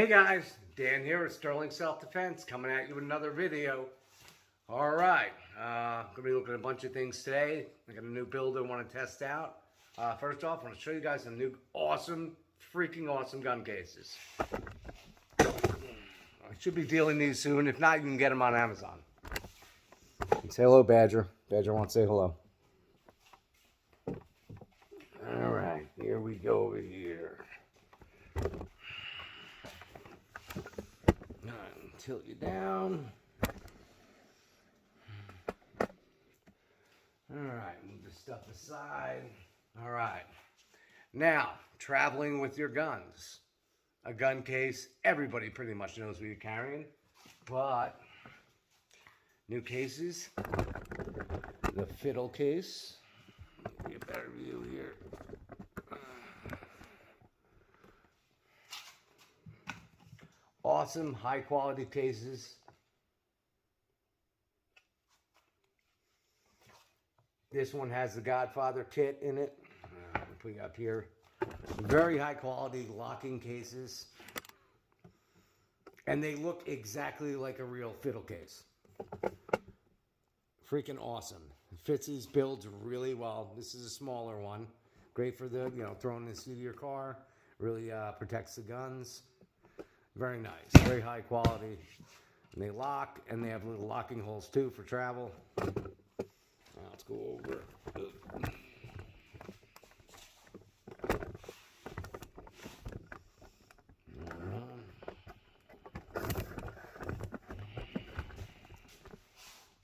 Hey guys, Dan here at Sterling Self-Defense, coming at you with another video. Alright, gonna be looking at a bunch of things today. I got a new build I want to test out. First off, I want to show you guys some new freaking awesome gun cases. I should be dealing these soon. If not, you can get them on Amazon. Say hello, Badger. Badger wants to say hello. Alright, here we go over here. Tilt you down. Alright, move the stuff aside. Alright. Now, traveling with your guns. A gun case, everybody pretty much knows what you're carrying. But, new cases. The fiddle case. Get a better view here. Awesome, high quality cases. This one has the Godfather kit in it. I'll put you up here. Very high quality locking cases. And they look exactly like a real fiddle case. Freaking awesome. It fits these builds really well. This is a smaller one. Great for the, throwing this into your car. Really protects the guns. Very nice, very high quality. And they lock, and they have little locking holes too for travel. Now let's go over.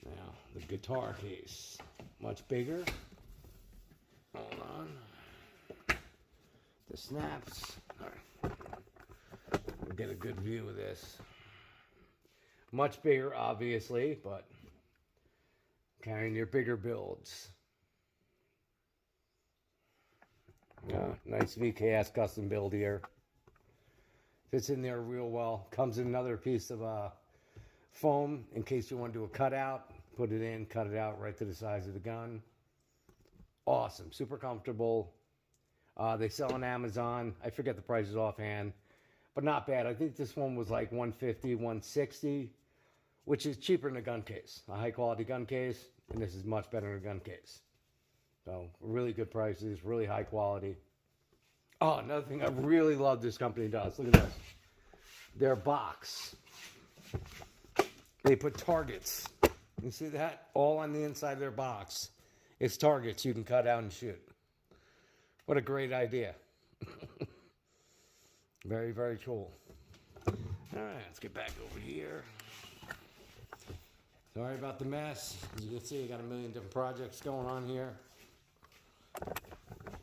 Now the guitar case, much bigger. Hold on. The snaps. All right. Get a good view of this. Much bigger, obviously, but carrying your bigger builds. Nice VKS custom build here. Fits in there real well. Comes in another piece of foam in case you want to do a cutout. Put it in, cut it out right to the size of the gun. Awesome, super comfortable. They sell on Amazon. I forget the prices offhand. But not bad. I think this one was like $150, $160, which is cheaper than a gun case. A high quality gun case, and this is much better than a gun case. So really good prices, really high quality. Oh, another thing I really love this company does. Look at this. Their box. They put targets. You see that? All on the inside of their box. It's targets you can cut out and shoot. What a great idea. Very, very cool. All right, let's get back over here. Sorry about the mess. As you can see, I got a million different projects going on here.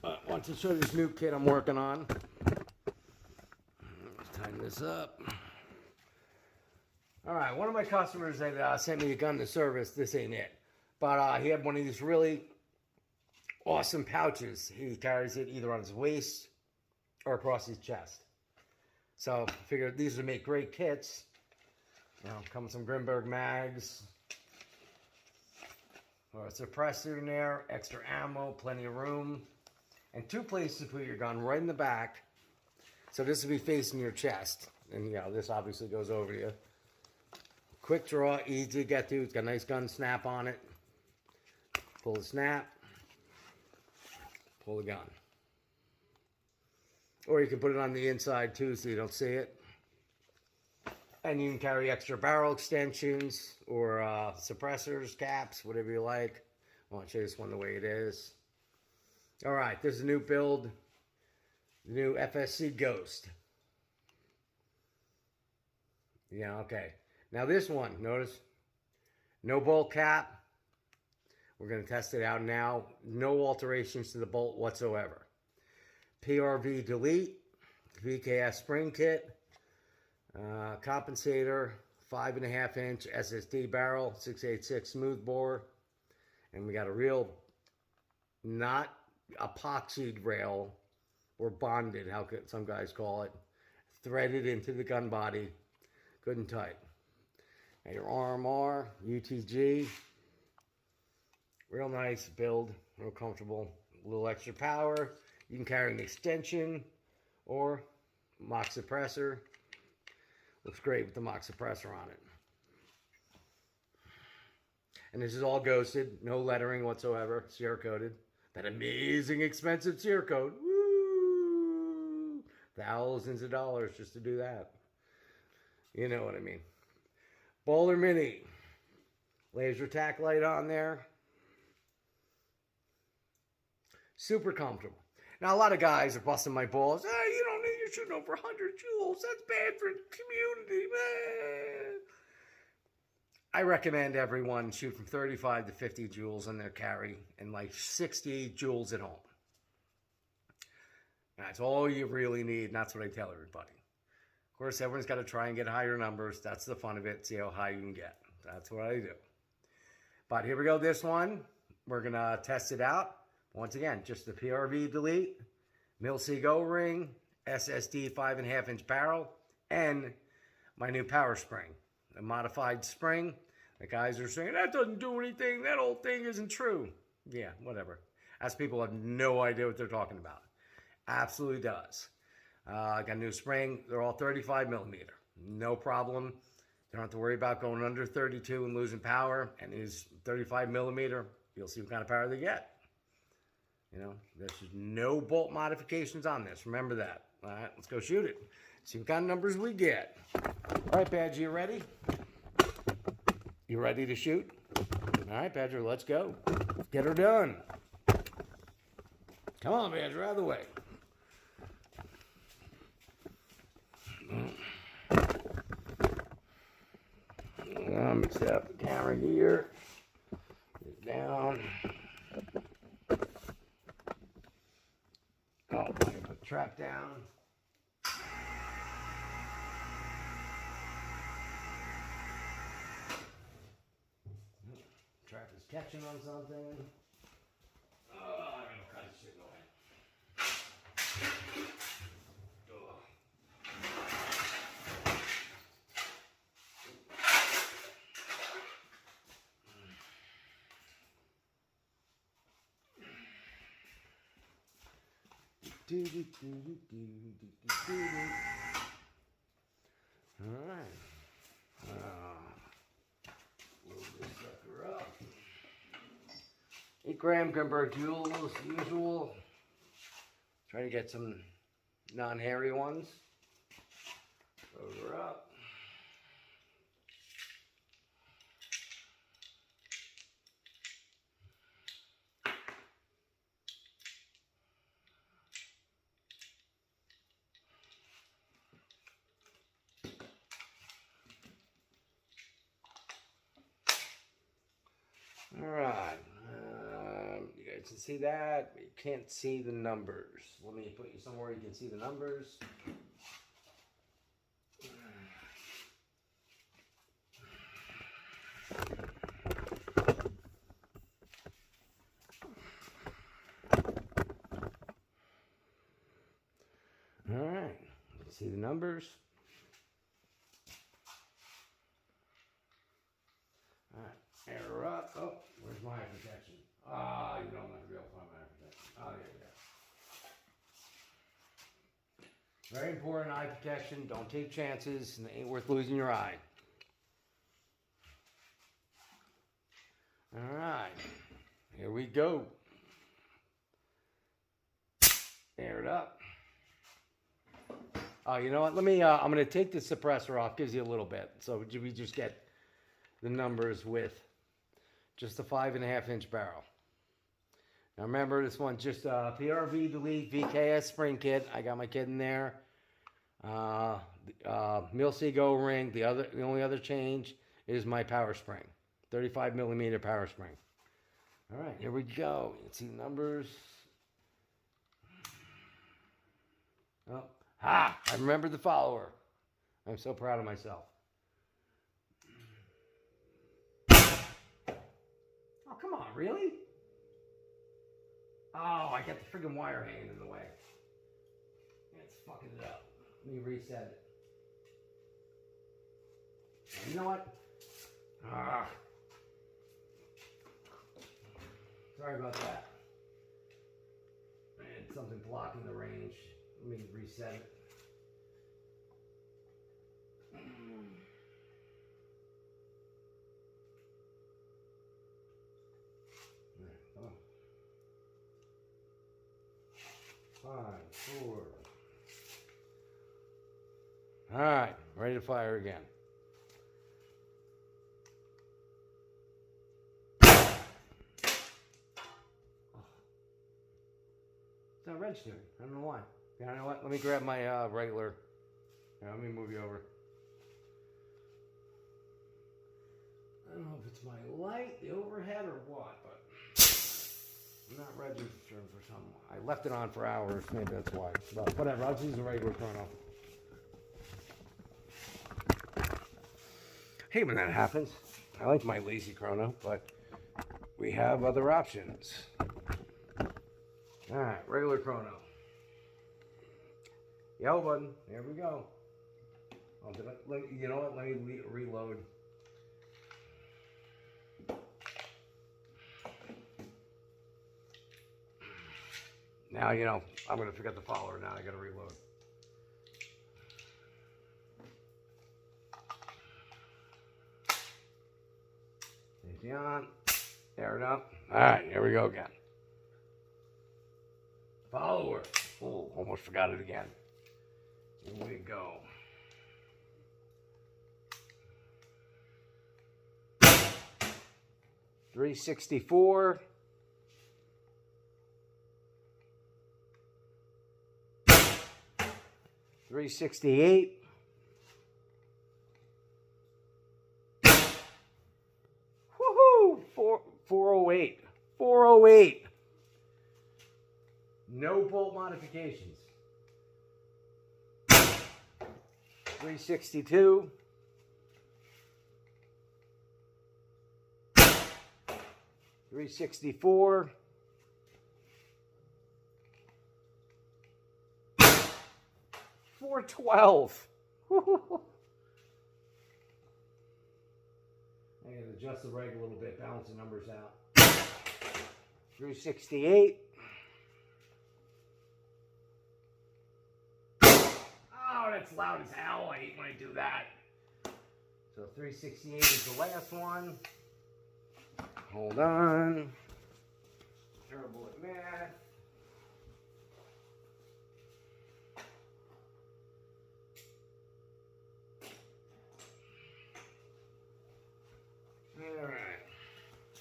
I want to show you this new kit I'm working on. Let's tighten this up. All right, one of my customers that sent me a gun to service, this ain't it. But he had one of these really awesome pouches. He carries it either on his waist or across his chest. So I figured these would make great kits. Come with some Grimberg mags. Or a suppressor in there, extra ammo, plenty of room. And two places to put your gun, right in the back. So this will be facing your chest. And this obviously goes over to you. Quick draw, easy to get to. It's got a nice gun snap on it. Pull the snap. Pull the gun. Or you can put it on the inside too so you don't see it. And you can carry extra barrel extensions or suppressors, caps, whatever you like. I want to show you this one the way it is. Alright, there's a new build. The new FSC Ghost. Yeah, okay. Now this one, notice, no bolt cap. We're going to test it out now. No alterations to the bolt whatsoever. PRV delete, VKS spring kit, compensator, 5.5 inch SSD barrel, 686 smooth bore, and we got a real, not epoxied rail, or bonded, how some guys call it, threaded into the gun body, good and tight. Now your RMR, UTG, real nice build, real comfortable, a little extra power. You can carry an extension or mock suppressor. Looks great with the mock suppressor on it. And this is all ghosted, no lettering whatsoever, Cerakoted. That amazing expensive Cerakote. Woo! Thousands of dollars just to do that. You know what I mean. Bowler Mini. Laser tack light on there. Super comfortable. Now, a lot of guys are busting my balls. Hey, you're shooting over 100 joules. That's bad for the community, man. I recommend everyone shoot from 35 to 50 joules on their carry and like 60 joules at home. That's all you really need, and that's what I tell everybody. Of course, everyone's got to try and get higher numbers. That's the fun of it. See how high you can get. That's what I do. But here we go. This one, we're going to test it out. Once again, just the PRV delete, Mil-C Go ring, SSD 5.5-inch barrel, and my new power spring, a modified spring. The guys are saying, that doesn't do anything. That old thing isn't true. Yeah, whatever. As people have no idea what they're talking about. Absolutely does. I got a new spring. They're all 35 millimeter. No problem. You don't have to worry about going under 32 and losing power. And these 35 millimeter, you'll see what kind of power they get. There's no bolt modifications on this. Remember that. All right, let's go shoot it. See what kind of numbers we get. All right, Badger, you ready? You ready to shoot? All right, Badger, let's go. Let's get her done. Come on, Badger, out of the way. Mix up the camera here. Get down. Oh, put the trap down. Trap is catching on something. Oh, I don't know, kind of shit going. All right. Move this sucker up. 8-gram Gunberg joules, usual. Try to get some non-hairy ones. Load her up. All right, you guys can see that. You can't see the numbers. Let me put you somewhere you can see the numbers. All right, you can see the numbers. All right. Air her up. Oh, where's my eye protection? Ah, you don't have to be able to find my eye protection. Oh, there we go. Very important, eye protection. Don't take chances, and it ain't worth losing your eye. All right. Here we go. Air it up. Oh, you know what? Let me, I'm going to take the suppressor off. Gives you a little bit. So we just get the numbers with just a 5.5-inch barrel. Now remember, this one's just a PRV delete VKS spring kit. I got my kit in there. Mil-C Go ring. The only other change is my power spring, 35 millimeter power spring. All right, here we go. You can see the numbers. Oh, ha! I remembered the follower. I'm so proud of myself. Oh, come on, really? Oh, I got the friggin' wire hanging in the way. It's fucking it up. Let me reset it. You know what? Sorry about that. Man, something blocking the range. Let me reset it. 5, 4. All right, ready to fire again. It's not registering. I don't know why. Yeah, you know what? Let me grab my regular. Yeah, let me move you over. I don't know if it's my light, the overhead, or what, but I'm not registering for some. I left it on for hours. Maybe that's why. But whatever. I'll just use the regular chrono. Hey, when that happens. I like my lazy chrono, but we have other options. All right, regular chrono. Yellow button. There we go. Oh, you know what? Let me reload. Now, you know, I'm going to forget the follower now. I got to reload. Safety on. Air it up. All right, here we go again. Follower. Oh, almost forgot it again. Here we go. $364. $368. Woohoo! 408. 408. No bolt modifications. 362. 364. 412. I gotta adjust the reg a little bit, balance the numbers out. 368. Oh, that's loud as hell. I hate when I do that. So 368 is the last one. Hold on. Terrible at math. All right.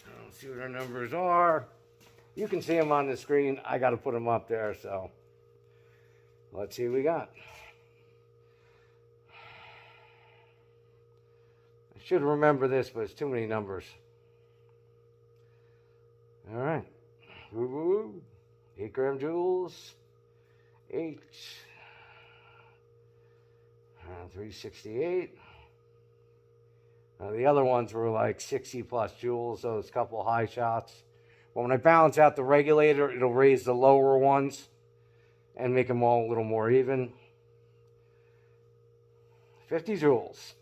I don't see what our numbers are. You can see them on the screen. I got to put them up there, so let's see what we got. I should remember this, but it's too many numbers. All right. Woo woo. 8 gram joules. 8. 368. The other ones were like 60 plus joules, so it's a couple of high shots. But when I balance out the regulator, it'll raise the lower ones and make them all a little more even. 50 joules.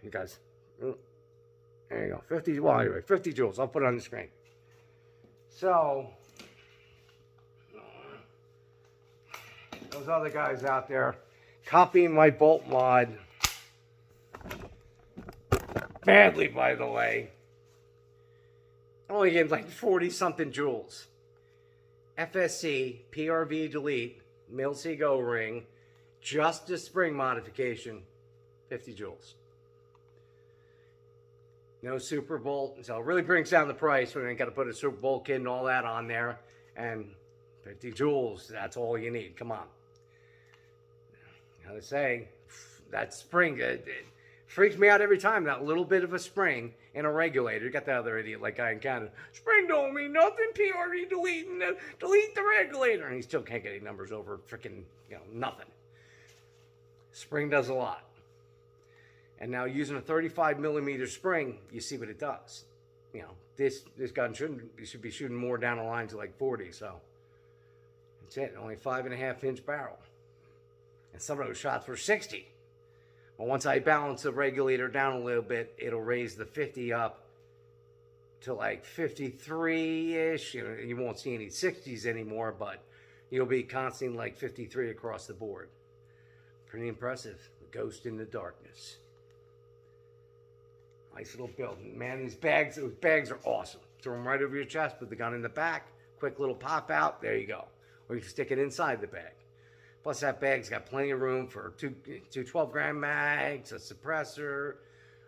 You guys. There you go. 50, well, anyway, 50 joules. I'll put it on the screen. So, those other guys out there copying my bolt mod. Badly, by the way. Only getting like 40-something joules. FSC, PRV delete, Mil-Sig O-ring, just a spring modification, 50 joules. No super bolt, so it really brings down the price when you got to put a super bolt kit and all that on there. And 50 joules, that's all you need. Come on. Gotta say, that spring, it freaks me out every time. That little bit of a spring in a regulator. You got that other idiot like I in Canada. Spring don't mean nothing. PRE deleting, delete the regulator, and he still can't get any numbers over freaking, nothing. Spring does a lot. And now using a 35 millimeter spring, you see what it does. This gun should be shooting more down the line to like 40. So that's it. Only 5.5 inch barrel. And some of those shots were 60. Well, once I balance the regulator down a little bit, it'll raise the 50 up to like 53-ish. You won't see any 60s anymore, but you'll be constantly like 53 across the board. Pretty impressive. The Ghost in the Darkness. Nice little build. Man, those bags are awesome. throw them right over your chest, put the gun in the back, quick little pop out, there you go. Or you can stick it inside the bag. Plus that bag's got plenty of room for two 12-gram mags, a suppressor,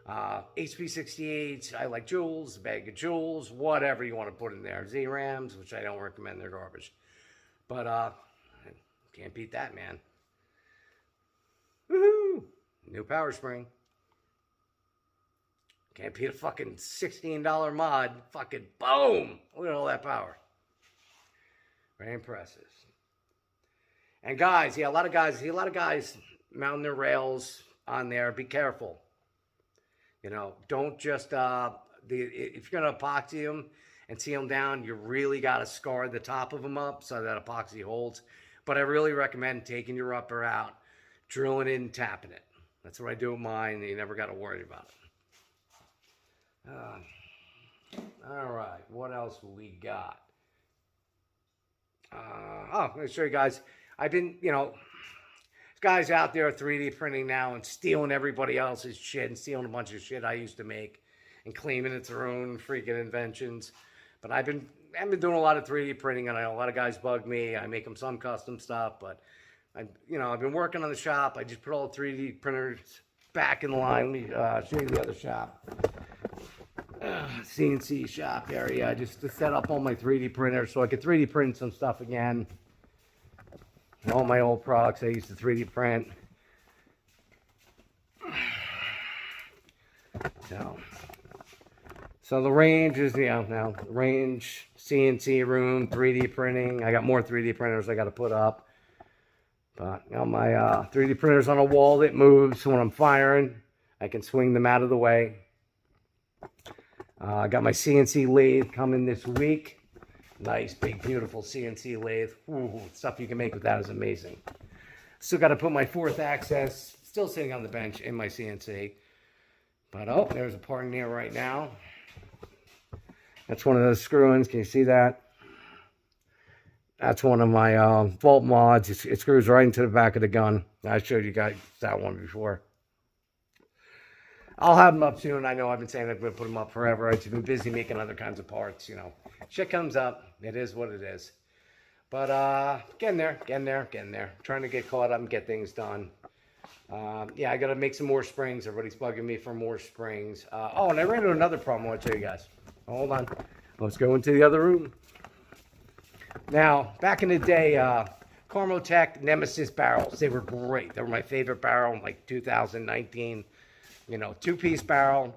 HP68s, I like joules, a bag of joules, whatever you want to put in there. Z-Rams, which I don't recommend, they're garbage. But can't beat that, man. Woohoo! New power spring. Can't beat a fucking $16 mod. Fucking boom! Look at all that power. Very impressive. And guys, a lot of guys mounting their rails on there. Be careful. You know, don't just, if you're going to epoxy them and seal them down, you really got to scar the top of them up so that epoxy holds. But I really recommend taking your upper out, drilling it and tapping it. That's what I do with mine, and you never got to worry about it. All right, what else we got? I'm going to show you guys. I've been, guys out there 3D printing now and stealing everybody else's shit and stealing a bunch of shit I used to make and claiming it's their own freaking inventions. But I've been doing a lot of 3D printing, and a lot of guys bug me. I make them some custom stuff, but I've been working on the shop. I just put all the 3D printers back in line. Let me show you the other shop. CNC shop area, just to set up all my 3D printers so I could 3D print some stuff again. All my old products I used to 3D print. So the range is, now range, CNC room, 3D printing. I got more 3D printers I got to put up. But my 3D printer's on a wall that moves, so when I'm firing, I can swing them out of the way. I got my CNC lathe coming this week. Nice, big, beautiful CNC lathe. Ooh, stuff you can make with that is amazing. Still got to put my 4th axis, still sitting on the bench, in my CNC. But, oh, there's a part in there right now. That's one of those screw-ins. Can you see that? That's one of my bolt mods. It screws right into the back of the gun. I showed you guys that one before. I'll have them up soon. I know I've been saying I'm going to put them up forever. I've been busy making other kinds of parts, Shit comes up. It is what it is. But getting there. Trying to get caught up and get things done. Yeah, I got to make some more springs. Everybody's bugging me for more springs. Oh, and I ran into another problem I want to show you guys. Hold on. Let's go into the other room. Now, back in the day, Carmotech Nemesis barrels, they were great. They were my favorite barrel in like 2019. 2-piece barrel.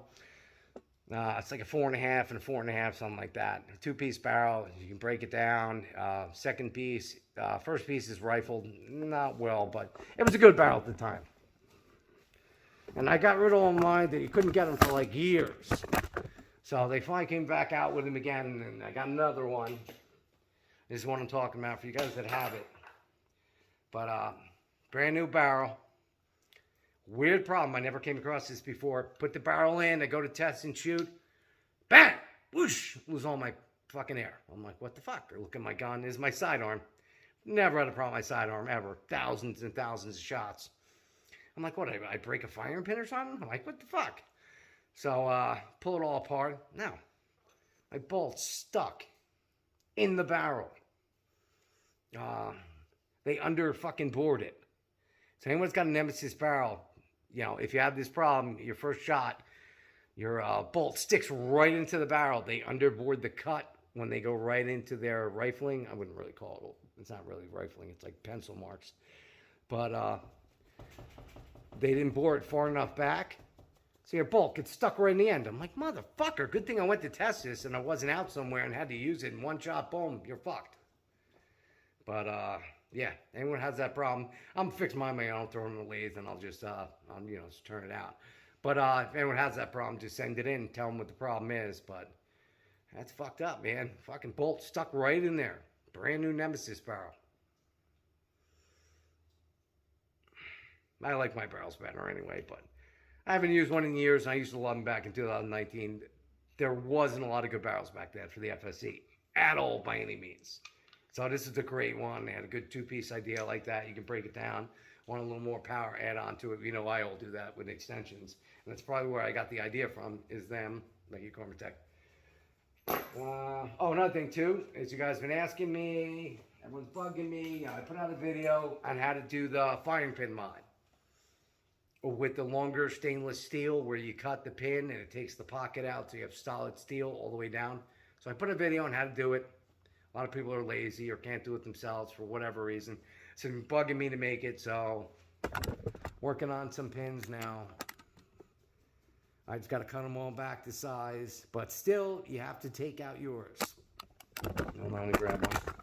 It's like a 4.5 and a 4.5, something like that. 2-piece barrel, you can break it down. Second piece, first piece is rifled, not well, but it was a good barrel at the time. And I got rid of all mine that you couldn't get them for like years. So they finally came back out with them again, and I got another one. This is what I'm talking about for you guys that have it. But brand new barrel. Weird problem. I never came across this before. Put the barrel in. I go to test and shoot. Bang! Whoosh! Lose all my fucking air. I'm like, what the fuck? I look at my gun. This is my sidearm. Never had a problem with my sidearm ever. Thousands and thousands of shots. I'm like, what? I break a firing pin or something? I'm like, what the fuck? So pull it all apart. Now, my bolt's stuck in the barrel. They under fucking bored it. So anyone's got a Nemesis barrel, if you have this problem, your first shot, your bolt sticks right into the barrel. They underboard the cut when they go right into their rifling. I wouldn't really call it, it's not really rifling, it's like pencil marks. But they didn't bore it far enough back. So your bolt gets stuck right in the end. I'm like, motherfucker, good thing I went to test this and I wasn't out somewhere and had to use it in one shot, boom, you're fucked. But yeah, anyone has that problem, I'm gonna fix mine. I'll throw it in the lathe and I'll just just turn it out. But if anyone has that problem, just send it in, tell them what the problem is. But that's fucked up, man. Fucking bolt stuck right in there. Brand new Nemesis barrel. I like my barrels better anyway, but I haven't used one in years. I used to love them back in 2019. There wasn't a lot of good barrels back then for the FSE at all by any means. So this is a great one. They had a good 2-piece idea like that. You can break it down. Want a little more power, add on to it. I all do that with extensions. And that's probably where I got the idea from, is them, like you, Carmotech. Oh, another thing too is you guys been asking me, everyone's bugging me. I put out a video on how to do the firing pin mod with the longer stainless steel, where you cut the pin and it takes the pocket out, so you have solid steel all the way down. So I put a video on how to do it. A lot of people are lazy or can't do it themselves for whatever reason. So they're bugging me to make it. So working on some pins now. I just got to cut them all back to size, but still, you have to take out yours. Hold on, let me grab one.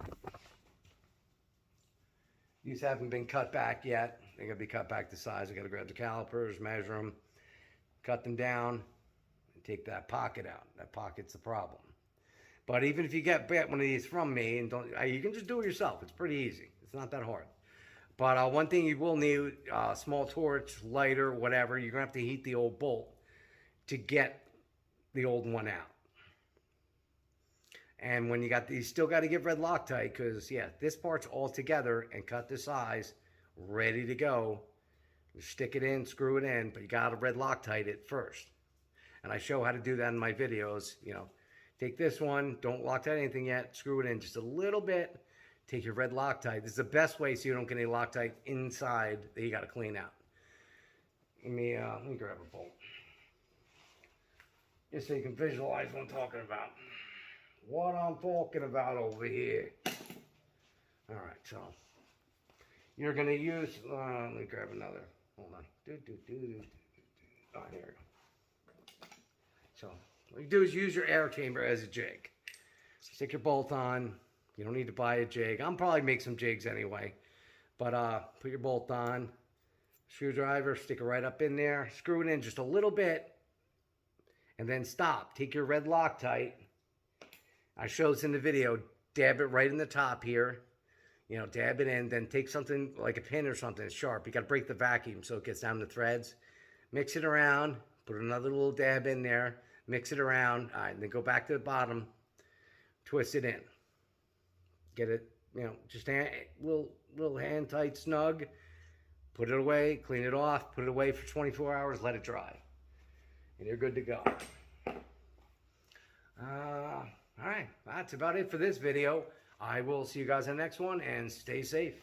These haven't been cut back yet. They're going to be cut back to size. I got to grab the calipers, measure them, cut them down, and take that pocket out. That pocket's the problem. But even if you get one of these from me, and you can just do it yourself. It's pretty easy. It's not that hard. But one thing you will need, a small torch, lighter, whatever. You're going to have to heat the old bolt to get the old one out. And when you still got to give red Loctite, because yeah, this part's all together and cut to size, ready to go. You stick it in, screw it in, but you got to red Loctite it first. And I show how to do that in my videos. You know, take this one, don't Loctite anything yet, screw it in just a little bit, take your red Loctite. This is the best way so you don't get any Loctite inside that you got to clean out. Let me grab a bolt. Just so you can visualize what I'm talking about. What I'm talking about over here. All right, so you're going to use, let me grab another. Hold on. Oh, here we go. So what you do is use your air chamber as a jig. Stick your bolt on. You don't need to buy a jig. I'll probably make some jigs anyway. But put your bolt on. Screwdriver, stick it right up in there. Screw it in just a little bit. And then stop. Take your red Loctite. I show this in the video. Dab it right in the top here. You know, dab it in. Then take something like a pin or something that's sharp. You got to break the vacuum so it gets down the threads. Mix it around. Put another little dab in there. Mix it around. All right, and then go back to the bottom. Twist it in. Get it, you know, just a little hand tight, snug. Put it away. Clean it off. Put it away for 24 hours. Let it dry. And you're good to go. All right, that's about it for this video. I will see you guys in the next one, and stay safe.